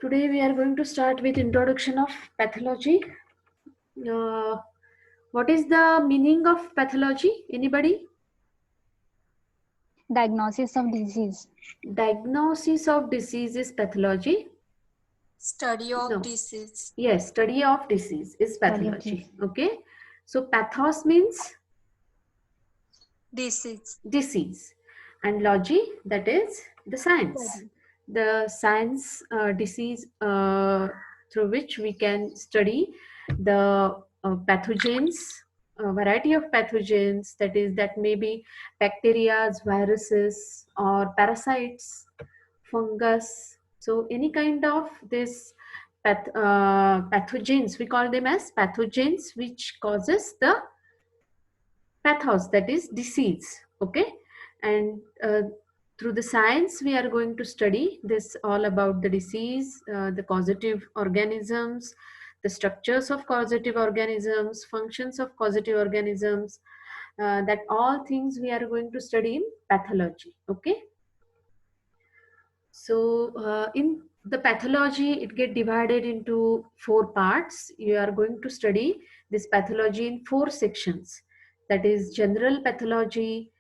Today we are going to start with introduction of pathology. Uh, what is the meaning of pathology? Anybody? Diagnosis of disease. Diagnosis of disease is pathology. Study of No. disease. Yes, study of disease is Study of pathology. disease. Okay. So pathos means Disease. disease, and logy, that is the science. Study. The science disease through which we can study the pathogens, a variety of pathogens, that may be bacteria, viruses, or parasites, fungus. So any kind of this pathogens, we call them as pathogens, which causes the pathos, that is disease. Okay. And through the science we are going to study this all about the disease, the causative organisms, the structures of causative organisms, functions of causative organisms, that all things we are going to study in pathology. Okay. So in the pathology, it get divided into 4 parts. You are going to study this pathology in 4 sections. That is general pathology,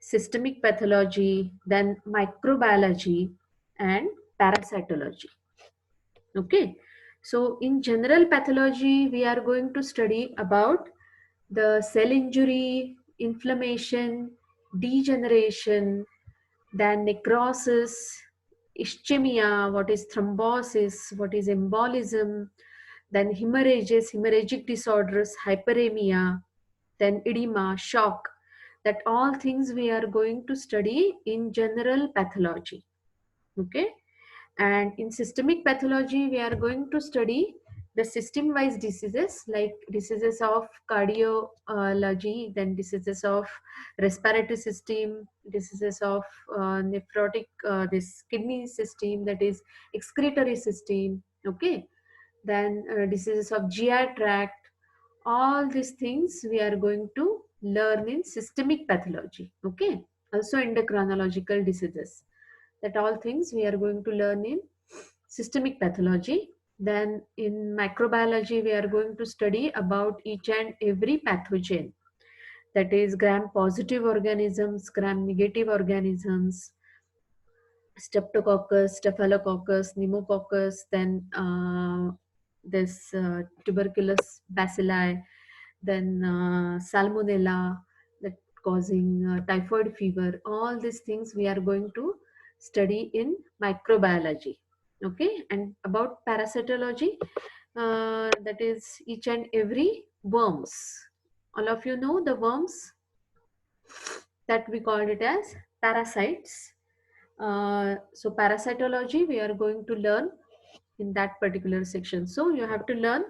systemic pathology, then microbiology, and parasitology. Okay. So in general pathology, we are going to study about the cell injury, inflammation, degeneration, then necrosis, ischemia, what is thrombosis, what is embolism, then hemorrhages, hemorrhagic disorders, hyperemia, then edema, shock. That all things we are going to study in general pathology. Okay. And in systemic pathology, we are going to study the system wise diseases, like diseases of cardiology, then diseases of respiratory system, diseases of nephrotic, this kidney system, that is excretory system. Okay. Then diseases of GI tract. All these things we are going to learn in systemic pathology. Okay. Also endocrinological diseases, that all things we are going to learn in systemic pathology. Then in microbiology, we are going to study about each and every pathogen, that is gram positive organisms, gram negative organisms, streptococcus, staphylococcus, pneumococcus, then this tuberculous bacilli, then salmonella, that causing typhoid fever. All these things we are going to study in microbiology. Okay. And about parasitology, that is each and every worms. All of you know the worms, that we called it as parasites. So parasitology we are going to learn in that particular section. So you have to learn,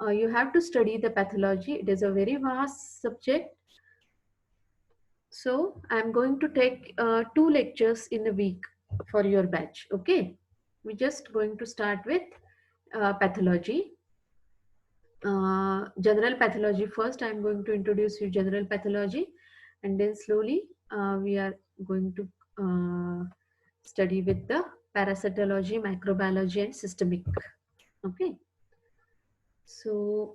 you have to study the pathology. It is a very vast subject. So I'm going to take 2 lectures in a week for your batch. Okay. We're just going to start with pathology. General pathology first. I'm going to introduce you general pathology, and then slowly we are going to study with the parasitology, microbiology, and systemic. Okay. So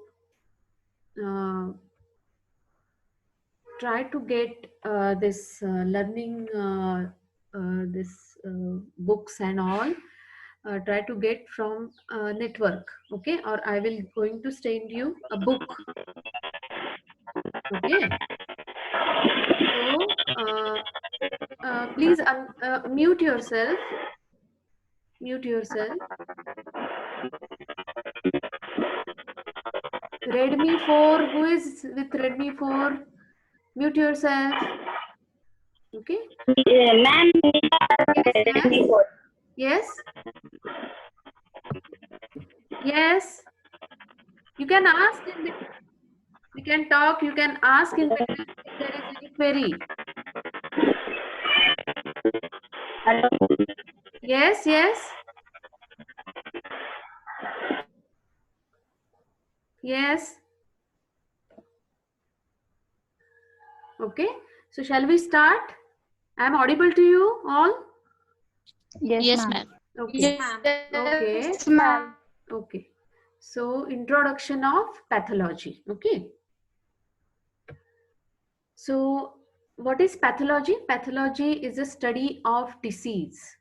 try to get this learning, this books and all. Try to get from network. Okay. Or I will going to send you a book. Okay. So please mute yourself. Mute yourself. Redmi 4. Who is with Redmi 4? Mute yourself. Okay. Ma'am, Yes. Yes. You can ask in the, you can talk, you can ask in between if there is any query. hello. Yes, yes. Yes. Okay. So shall we start? I am audible to you all? Yes, Yes, ma'am. ma'am. Okay. ma'am. Okay. Yes, ma'am. Okay. So introduction of pathology. Okay. So what is pathology? Pathology is a study of disease.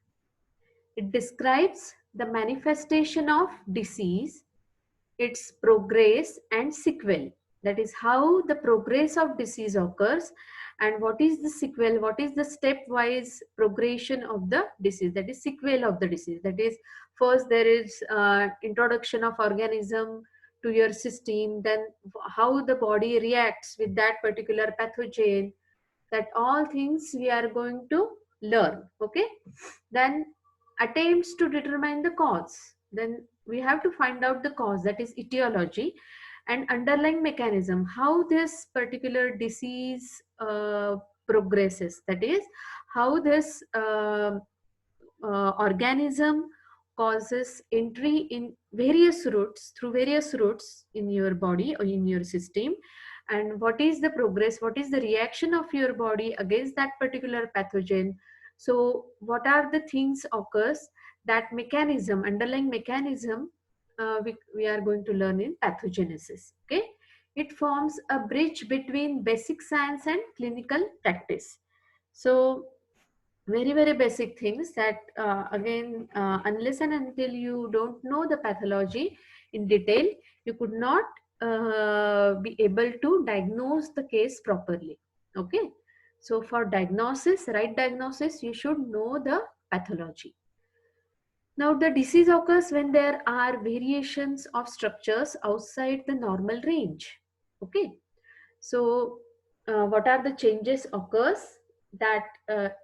It describes the manifestation of disease, its progress and sequel. That is how the progress of disease occurs and what is the sequel, what is the stepwise progression of the disease, that is sequel of the disease. That is, first there is introduction of organism to your system, then how the body reacts with that particular pathogen, that all things we are going to learn. Okay, then attempts to determine the cause, then we have to find out the cause, that is etiology, and underlying mechanism, how this particular disease progresses, that is how this organism causes entry in various routes, through various routes in your body or in your system, and what is the progress, what is the reaction of your body against that particular pathogen. So what are the things occurs, that mechanism, underlying mechanism, we are going to learn in pathogenesis. Okay, it forms a bridge between basic science and clinical practice. So very basic things that again unless and until you don't know the pathology in detail, you could not be able to diagnose the case properly. Okay, so for diagnosis, right diagnosis, you should know the pathology. Now the disease occurs when there are variations of structures outside the normal range. Okay, so what are the changes occurs, that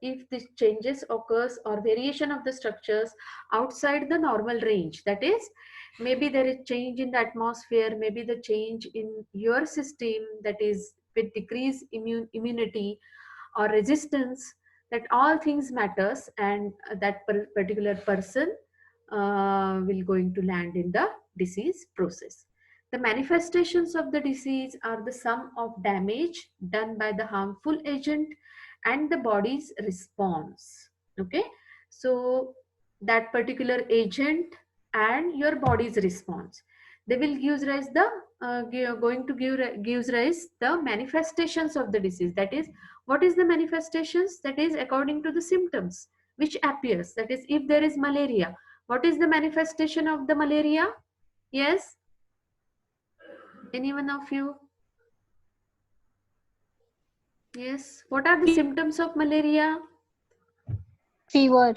if the changes occurs or variation of the structures outside the normal range, that is maybe there is change in the atmosphere, maybe the change in your system, that is with decreased immunity or resistance, that all things matters, and that particular person will going to land in the disease process. The manifestations of the disease are the sum of damage done by the harmful agent and the body's response. Okay, so that particular agent and your body's response, they will give rise the going to gives rise the manifestations of the disease. That is, what is the manifestations? That is according to the symptoms which appears. That is, if there is malaria, what is the manifestation of the malaria? Yes, any one of you? Yes, what are the symptoms of malaria? Fever.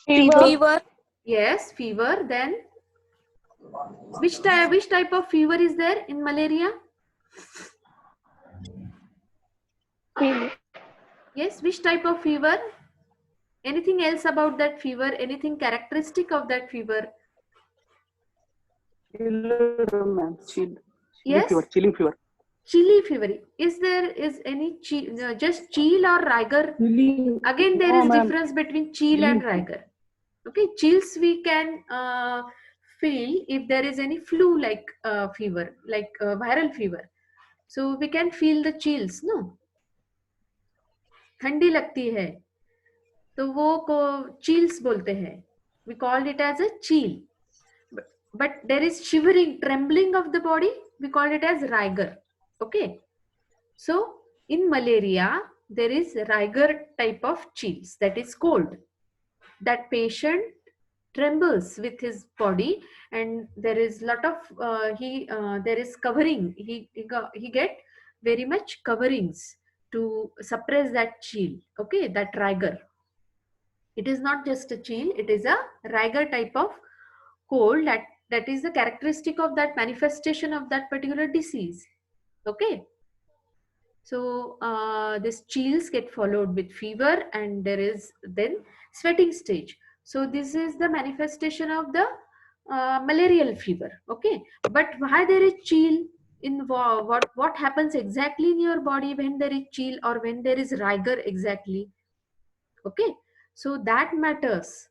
Fever, Yes, fever. Then which type of fever is there in malaria? Fever. Yes, which type of fever? Anything else about that fever? Anything characteristic of that fever? Yes, Chilling fever. chilly fever. Is there is any just chill or rigor? Again, there is difference between chill and rigor. Okay, chills we can feel if there is any flu-like fever, like viral fever. So we can feel the chills, no? ठंडी लगती है तो वो को chills बोलते हैं. We called it as a chill. But there is shivering, trembling of the body. We call it as rigor. Okay. So in malaria, there is rigor type of chills, that is cold. That patient trembles with his body, and there is lot of there is covering. He get very much coverings to suppress that chill. Okay, that rigor. It is not just a chill; it is a rigor type of cold that is the characteristic of that manifestation of that particular disease. Okay, so this chills get followed with fever, and there is then sweating stage. So this is the manifestation of the malarial fever. Okay, but why there is chill? In what happens exactly in your body when there is chill or when there is rigor exactly? Okay, so that matters.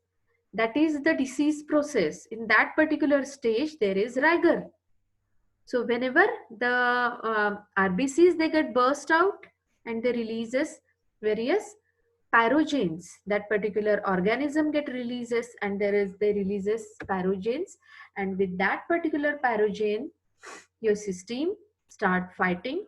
That is the disease process. In that particular stage, there is rigor. So whenever the RBCs, they get burst out and they releases various Pyrogens, that particular organism get releases, and they releases pyrogens, and with that particular pyrogen your system start fighting,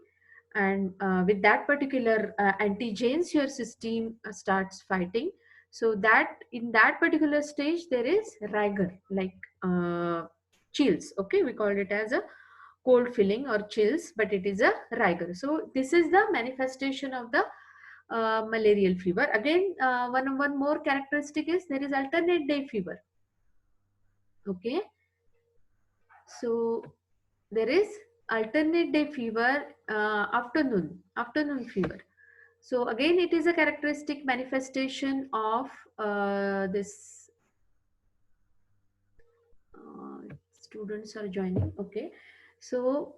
and with that particular antigens your system starts fighting. So that in that particular stage there is rigor, like chills. Okay, we call it as a cold feeling or chills, but it is a rigor. So this is the manifestation of the malarial fever. Again, one more characteristic is there is alternate day fever. Okay, so there is alternate day fever, afternoon fever. So again, it is a characteristic manifestation of this. Students are joining. Okay, so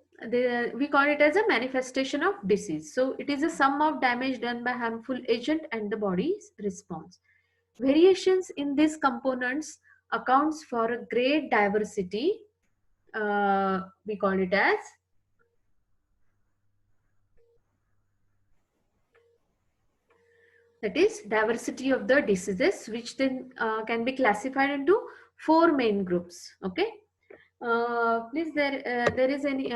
we call it as a manifestation of disease. So it is a sum of damage done by harmful agent and the body's response. Variations in these components accounts for a great diversity. We call it as that is diversity of the diseases, which then can be classified into 4 main groups. Okay. Please, there is any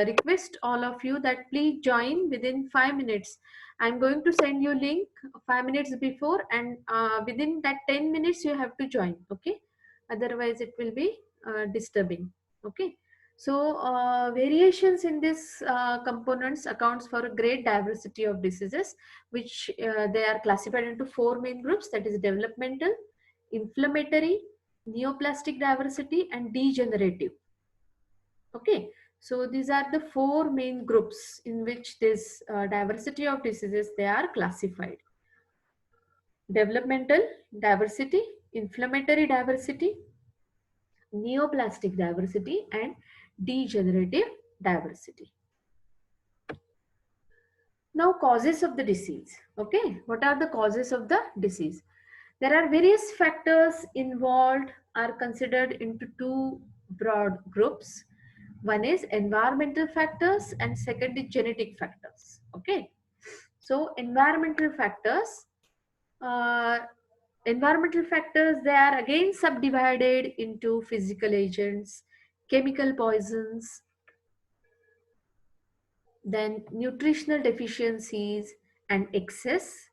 request all of you that please join within 5 minutes. I'm going to send you link 5 minutes before, and within that 10 minutes you have to join. Okay, otherwise it will be disturbing. Okay, so variations in this components accounts for a great diversity of diseases, which they are classified into 4 main groups, that is developmental, inflammatory, neoplastic diversity, and degenerative. Okay, so these are the 4 main groups in which this diversity of diseases they are classified: developmental diversity, inflammatory diversity, neoplastic diversity, and degenerative diversity. Now, causes of the disease. Okay, what are the causes of the disease? There are various factors involved, are considered into 2 broad groups. One is environmental factors and second is genetic factors. Okay, so environmental factors, uh, they are again subdivided into physical agents, chemical poisons, then nutritional deficiencies, and excess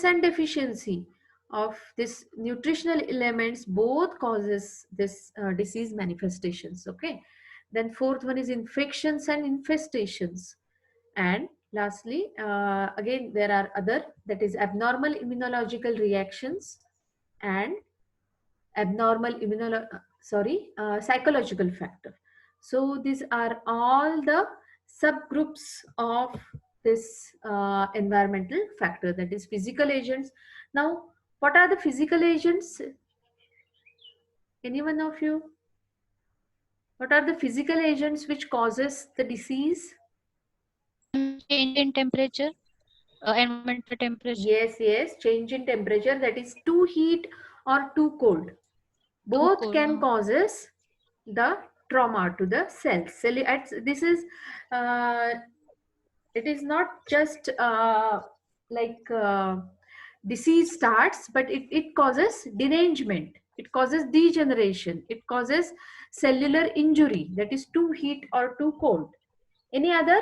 and deficiency of this nutritional elements both causes this disease manifestations. Okay, then fourth one is infections and infestations, and lastly again there are other, that is abnormal immunological reactions and abnormal psychological factor. So these are all the subgroups of this environmental factor, that is physical agents. Now, what are the physical agents? Any one of you? What are the physical agents which causes the disease? Change in temperature, environmental temperature. Yes, change in temperature, that is too heat or too cold. Both cold, can causes the trauma to the cells. This is it is not just like disease starts, but it causes derangement, it causes degeneration, it causes cellular injury, that is too heat or too cold. Any other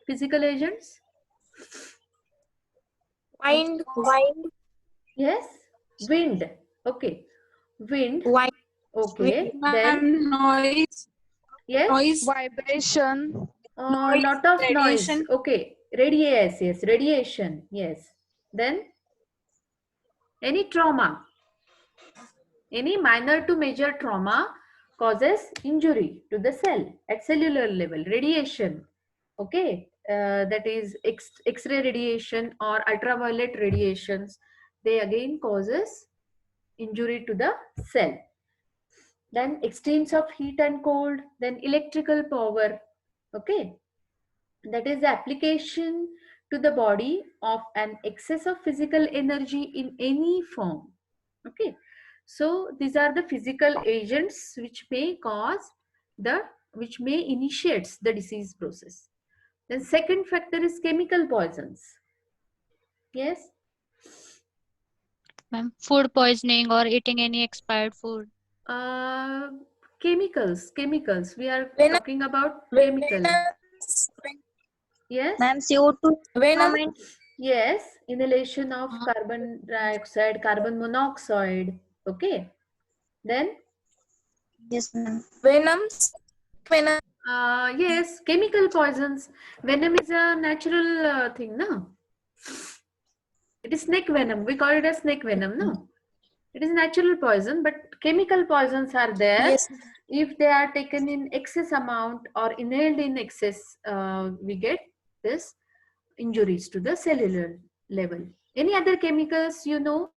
physical agents? Wind, Yes, wind. Okay, wind. wind, Okay, then noise, yes, Vibration, lot of noise. radiation, Okay, radiation. Yes, then any trauma, any minor to major trauma causes injury to the cell at cellular level. Radiation, okay, that is X-ray radiation or ultraviolet radiations, they again causes injury to the cell. Then extremes of heat and cold, then electrical power, okay, that is the application to the body of an excess of physical energy in any form. Okay, so these are the physical agents which may initiates the disease process. Then second factor is chemical poisons. Yes, Ma'am, food poisoning or eating any expired food. Uh, chemicals. We are Venom. talking about chemical. Yes. Ma'am, CO2 Venom. comment. Yes. Inhalation of Uh, carbon dioxide, carbon monoxide. Okay. Then, Yes, ma'am. Venoms. Venom. yes, chemical poisons. Venom is a natural thing, no? It is snake venom. We call it as snake venom, no? It is natural poison, but chemical poisons are there. Yes. If they are taken in excess amount or inhaled in excess, we get this injuries to the cellular level. Any other chemicals you know?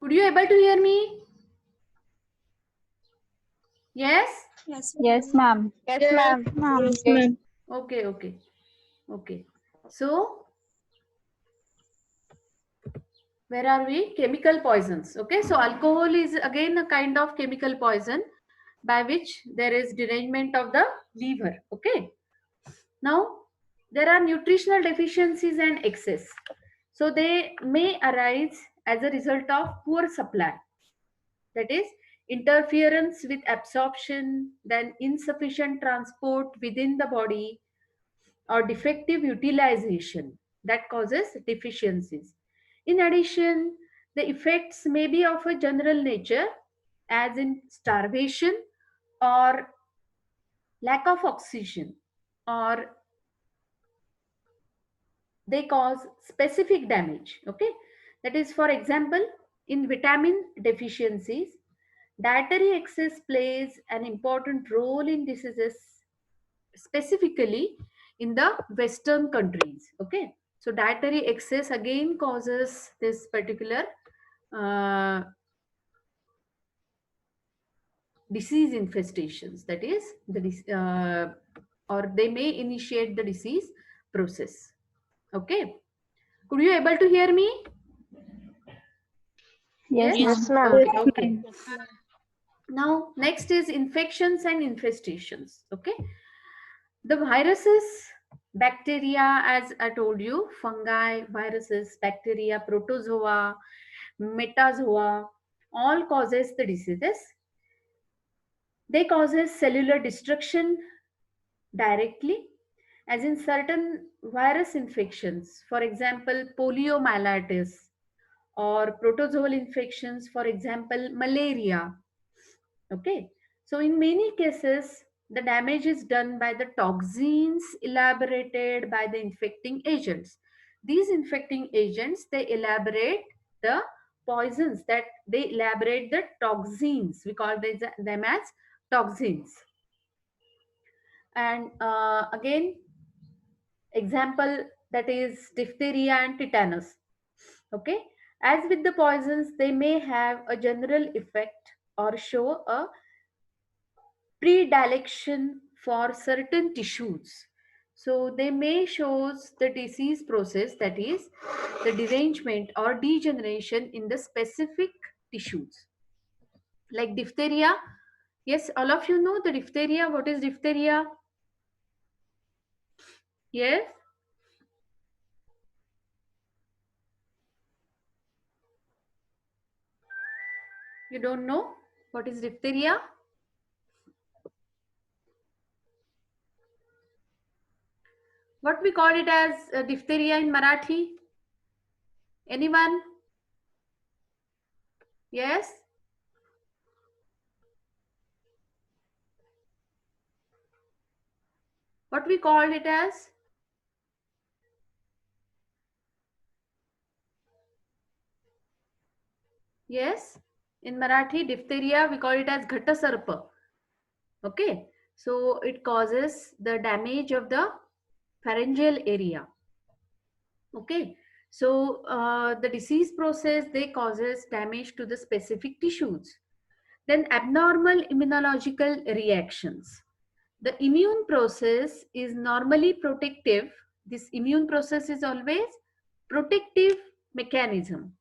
Would you able to hear me? Yes? Yes. Yes, ma'am. Yes, ma'am. Ma'am. Yes, ma'am. Okay. So, where are we? Chemical poisons. Okay, so alcohol is again a kind of chemical poison by which there is derangement of the liver. Okay, Now there are nutritional deficiencies and excess, so they may arise as a result of poor supply, that is interference with absorption, then insufficient transport within the body, or defective utilization that causes deficiencies. In addition, the effects may be of a general nature, as in starvation or lack of oxygen, or they cause specific damage. Okay, that is, for example, in vitamin deficiencies, dietary excess plays an important role in diseases, specifically in the Western countries. Okay, so dietary excess again causes this particular uh, disease infestations, that is or they may initiate the disease process. Okay, could you able to hear me? Yes, Yes, ma'am. Okay, Yes, okay. ma'am. Now next is infections and infestations. Okay, the viruses, bacteria, as I told you, fungi, viruses, bacteria, protozoa, metazoa, all causes the diseases. They causes cellular destruction directly, as in certain virus infections, for example, poliomyelitis, or protozoal infections, for example, malaria. Okay, so in many cases, the damage is done by the toxins elaborated by the infecting agents. These infecting agents, they elaborate the poisons, that they elaborate the toxins. We call them as toxins. And again, example, that is diphtheria and tetanus. Okay, as with the poisons, they may have a general effect or show a predilection for certain tissues. So they may shows the disease process, that is the derangement or degeneration in the specific tissues. Like diphtheria. Yes, all of you know the diphtheria. What is diphtheria? Yes. You don't know what is diphtheria? What we call it as diphtheria in Marathi? Anyone? Yes? What we call it as? Yes? In Marathi, diphtheria, we call it as ghatasarpa. Okay? So it causes the damage of the pharyngeal area. Okay? So the disease process, they causes damage to the specific tissues. Then abnormal immunological reactions. The immune process is normally protective. This immune process is always protective mechanism.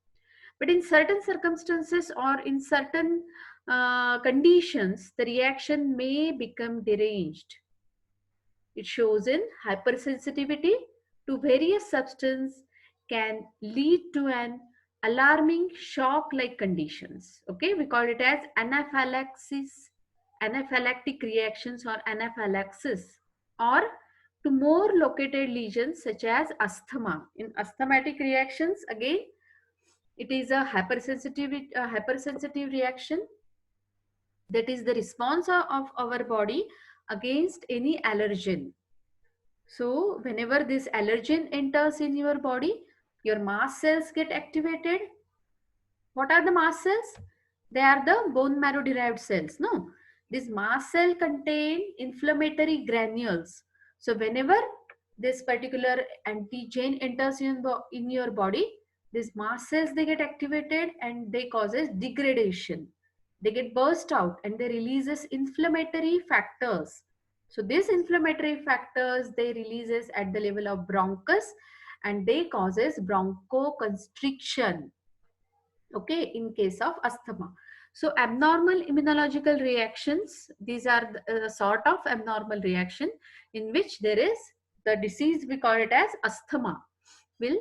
But in certain circumstances or in certain conditions, the reaction may become deranged. It shows in hypersensitivity to various substances, can lead to an alarming shock-like conditions. Okay, we call it as anaphylaxis, anaphylactic reactions or anaphylaxis, or to more located lesions such as asthma. In asthmatic reactions, again, it is a hypersensitive reaction, that is the response of our body against any allergen. So whenever this allergen enters in your body, your mast cells get activated. What are the mast cells? They are the bone marrow derived cells. No, this mast cell contain inflammatory granules. So whenever this particular antigen enters in your body, these mast cells, they get activated and they causes degradation. They get burst out and they releases inflammatory factors. So these inflammatory factors, they releases at the level of bronchus and they causes bronchoconstriction. Okay, in case of asthma. So abnormal immunological reactions, these are the sort of abnormal reaction in which there is the disease, we call it as asthma, will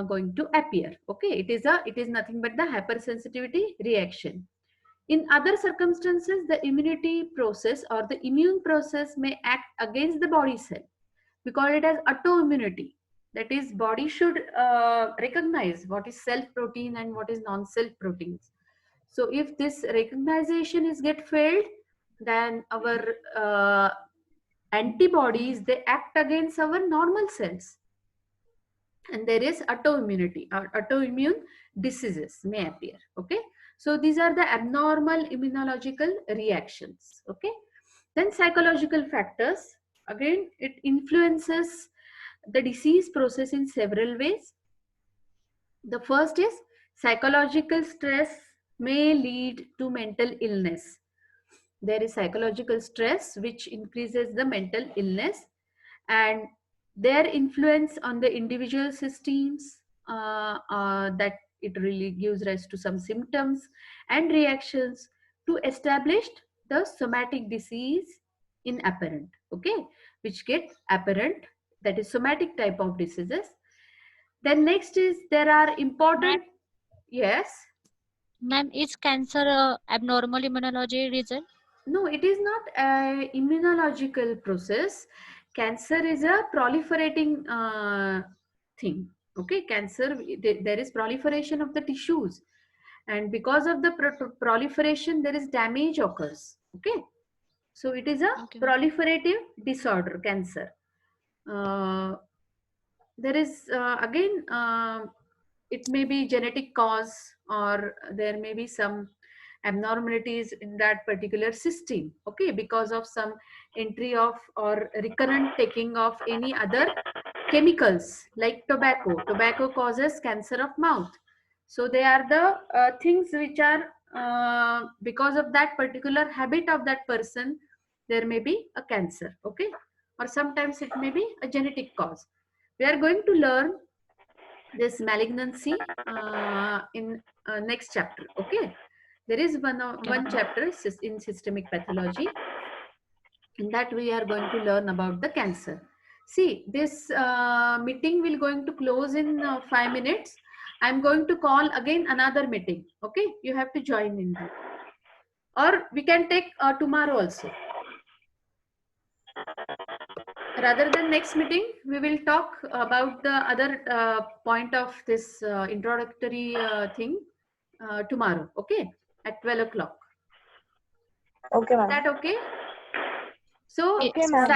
going to appear. Okay, it is nothing but the hypersensitivity reaction. In other circumstances, the immunity process or the immune process may act against the body cell. We call it as autoimmunity. That is, body should recognize what is self protein and what is non-self proteins. So if this recognition is get failed, then our antibodies, they act against our normal cells, and there is autoimmunity or autoimmune diseases may appear. Okay, so these are the abnormal immunological reactions. Okay, then psychological factors, again it influences the disease process in several ways. The first is psychological stress may lead to mental illness. There is psychological stress which increases the mental illness, and their influence on the individual systems, that it really gives rise to some symptoms and reactions to establish the somatic disease in apparent. Okay, which get apparent, that is somatic type of diseases. Then next is there are important. Yes. Ma'am, is cancer abnormal immunology reason? No, it is not a immunological process. Cancer is a proliferating thing. Okay, cancer, there is proliferation of the tissues, and because of the proliferation, there is damage occurs. Okay, so it is a Okay. proliferative disorder, cancer. There is again, it may be genetic cause, or there may be some abnormalities in that particular system. Okay, because of some entry of or recurrent taking of any other chemicals like tobacco. Tobacco causes cancer of mouth. So they are the things which are because of that particular habit of that person, there may be a cancer. Okay, or sometimes it may be a genetic cause. We are going to learn this malignancy in next chapter. Okay, there is one chapter in systemic pathology, in that we are going to learn about the cancer. See, this meeting will going to close in 5 minutes. I'm going to call again another meeting. Okay, you have to join in that, or we can take tomorrow also. Rather than next meeting, we will talk about the other point of this introductory thing tomorrow. Okay, at 12 o'clock. Okay, Is ma'am. that okay? So Okay, ma'am.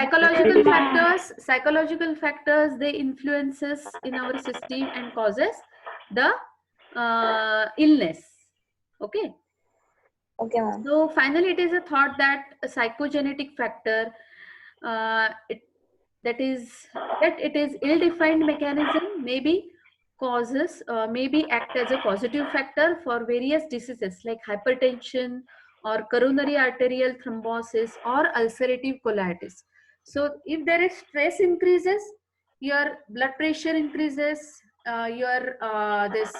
psychological factors, they influences in our system and causes the illness. Okay. Okay, ma'am. So finally, it is a thought that a psychogenetic factor, that it is ill-defined mechanism, maybe causes, maybe act as a causative factor for various diseases like hypertension or coronary arterial thrombosis or ulcerative colitis. So if there is stress increases, your blood pressure increases, your this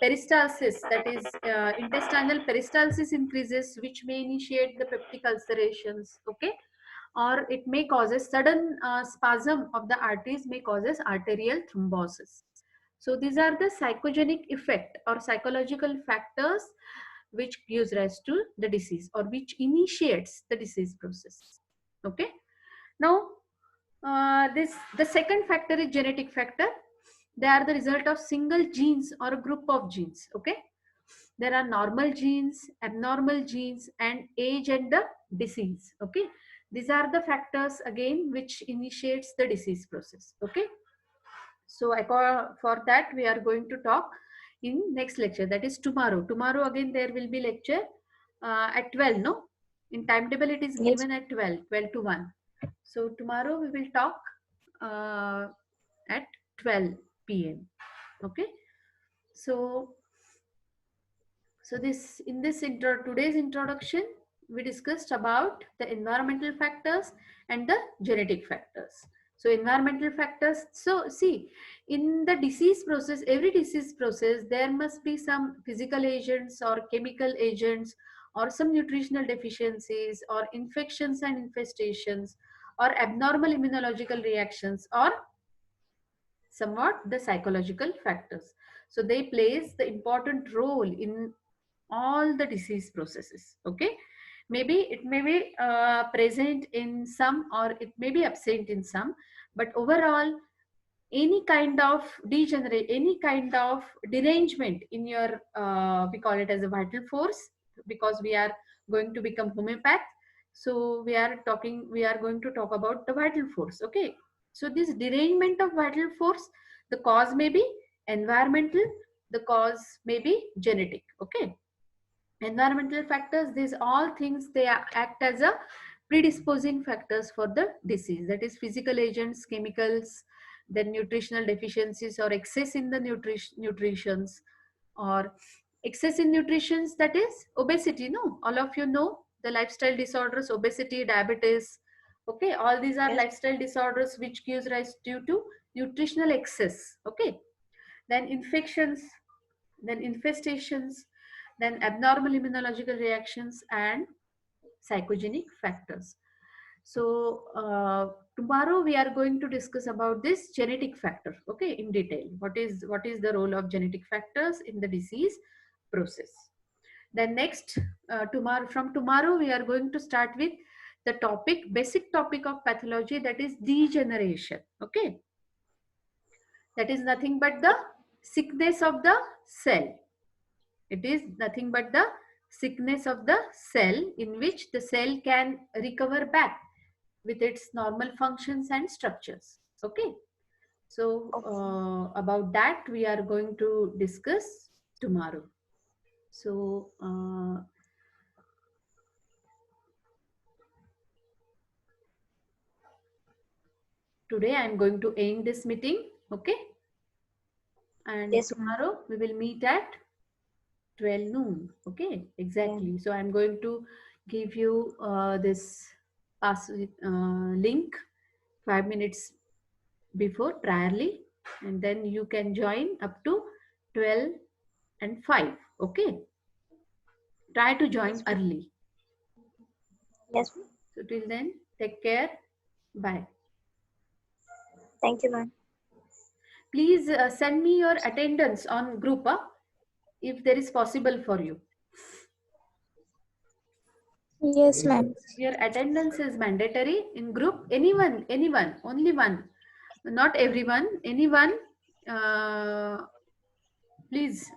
peristalsis, that is intestinal peristalsis increases, which may initiate the peptic ulcerations. Okay, or it may causes sudden spasm of the arteries, may causes arterial thrombosis. So these are the psychogenic effect or psychological factors which gives rise to the disease or which initiates the disease process. Okay, now the second factor is genetic factor. They are the result of single genes or a group of genes. Okay, there are normal genes, abnormal genes, and age and the disease. Okay, these are the factors again which initiates the disease process. Okay, so for that we are going to talk in next lecture, that is tomorrow again there will be lecture at 12. No, in timetable it is Yes. given at 12 to 1. So tomorrow we will talk at 12 p.m. Okay, so this in this today's introduction we discussed about the environmental factors and the genetic factors. So environmental factors, so see, in the disease process, every disease process, there must be some physical agents or chemical agents or some nutritional deficiencies or infections and infestations or abnormal immunological reactions, or somewhat the psychological factors. So they plays the important role in all the disease processes. Okay, maybe it may be present in some or it may be absent in some, but overall any kind of degenerate, any kind of derangement in your we call it as a vital force, because we are going to become homeopath. So we are going to talk about the vital force. Okay, so this derangement of vital force, the cause may be environmental, the cause may be genetic. Okay, environmental factors, these all things, they act as a predisposing factors for the disease. That is physical agents, chemicals, then nutritional deficiencies or excess in the nutritions, or excess in nutritions, that is obesity. No, all of you know the lifestyle disorders, obesity, diabetes. Okay, all these are Yes. lifestyle disorders which gives rise due to nutritional excess. Okay, then infections, then infestations, then abnormal immunological reactions, and psychogenic factors. So tomorrow we are going to discuss about this genetic factor. Okay, in detail. What is the role of genetic factors in the disease process? Then next, tomorrow we are going to start with the basic topic of pathology, that is degeneration. Okay, that is nothing but the sickness of the cell. It is nothing but the sickness of the cell in which the cell can recover back with its normal functions and structures. Okay. So about that we are going to discuss tomorrow. So today I am going to end this meeting. Okay. And Yes, ma'am. tomorrow we will meet at 12 noon. Okay, exactly. So I'm going to give you this link 5 minutes before priorly, and then you can join up to 12 and 5. Okay, try to join Yes, ma'am. early. Yes, ma'am. So till then, take care. Bye. Thank you, ma'am. Please send me your attendance on group if there is possible for you. Yes, ma'am. Your attendance is mandatory in group. Anyone, only one, not everyone, anyone. Please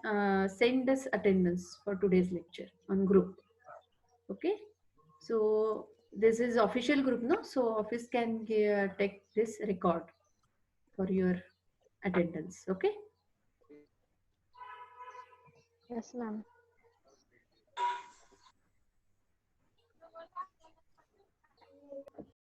send us attendance for today's lecture on group. Okay. So this is official group, no? So office can take this record for your attendance. Okay. Yes, ma'am.